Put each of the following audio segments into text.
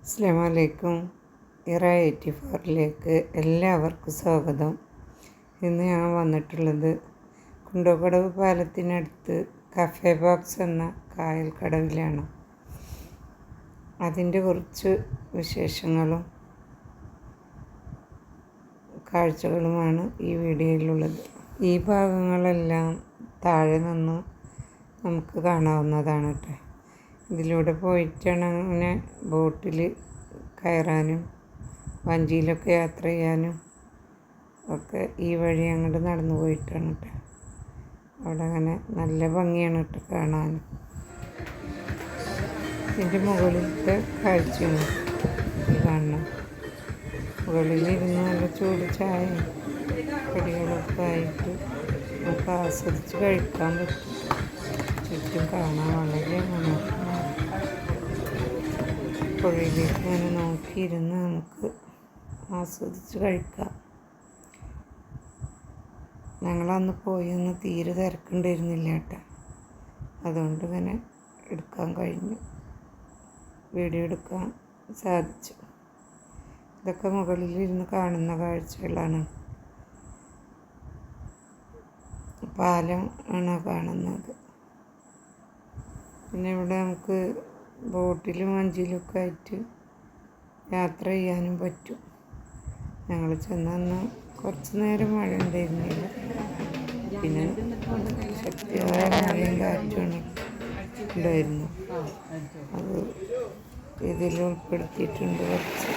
അസ്സലാമു അലൈക്കും. ഇറ 84ലേക്ക് എല്ലാവർക്കും സ്വാഗതം. ഇന്ന് ഞാൻ വന്നിട്ടുള്ളത് കുണ്ടോക്കടവ് പാലത്തിനടുത്ത് കഫേ ബോക്സ് എന്ന കായൽ കടവിലാണ്. അതിൻ്റെ കുറച്ച് വിശേഷങ്ങളും കാഴ്ചകളുമാണ് ഈ വീഡിയോയിലുള്ളത്. ഈ ഭാഗങ്ങളെല്ലാം താഴെ നിന്ന് നമുക്ക് കാണാവുന്നതാണ് കേട്ടോ. ഇതിലൂടെ പോയിട്ടാണ് അങ്ങനെ ബോട്ടിൽ കയറാനും വഞ്ചിയിലൊക്കെ യാത്ര ചെയ്യാനും ഒക്കെ ഈ വഴി അങ്ങോട്ട് നടന്നു പോയിട്ടാണ് കേട്ടോ. അവിടെ അങ്ങനെ നല്ല ഭംഗിയാണ് കേട്ടോ കാണാൻ. ഇതിൻ്റെ മുകളിലത്തെ കാഴ്ചയാണ് ഈ കാണുന്നത്. മുകളിലിരുന്ന് നല്ല ചൂട് ചായ കടികളൊക്കെ ആയിട്ട് നമുക്ക് ആസ്വദിച്ച് കഴിക്കാൻ പറ്റും. ചുറ്റും കാണാൻ വളരെ മനോഹരമാണ്. പുഴയിലേക്ക് ഇങ്ങനെ നോക്കിയിരുന്ന് നമുക്ക് ആസ്വദിച്ച് കഴിക്കാം. ഞങ്ങളന്ന് പോയൊന്ന് തീരെ തിരക്കുണ്ടായിരുന്നില്ല കേട്ടോ. അതുകൊണ്ട് ഇങ്ങനെ എടുക്കാൻ കഴിഞ്ഞു, വീഡിയോ എടുക്കാൻ സാധിച്ചു. ഇതൊക്കെ മുകളിലിരുന്ന് കാണുന്ന കാഴ്ചകളാണ്. പാലം ആണ് കാണുന്നത്. പിന്നെ ഇവിടെ നമുക്ക് ബോട്ടിലും വഞ്ചിയിലൊക്കെ ആയിട്ട് യാത്ര ചെയ്യാനും പറ്റും. ഞങ്ങൾ ചെന്നന്ന് കുറച്ച് നേരം മഴ ഉണ്ടായിരുന്നില്ല. പിന്നെ ശക്തിയായ മഴയും കാറ്റുമാണ് ഉണ്ടായിരുന്നു. അത് ഇതിൽ ഉൾപ്പെടുത്തിയിട്ടുണ്ട് കുറച്ച്.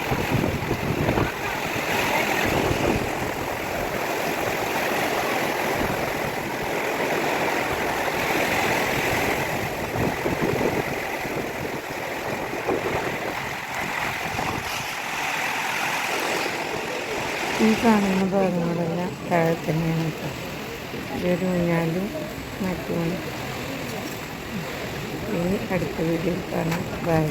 ഈ കാണുന്ന ഭാഗങ്ങളെല്ലാം താഴെ തന്നെയാണ് കേട്ടോ. ഇതൊരു ഊഞ്ഞാലും മറ്റുമാണ്. ഇനി അടുത്ത വീഡിയോയിൽ കാണാം. ബൈ.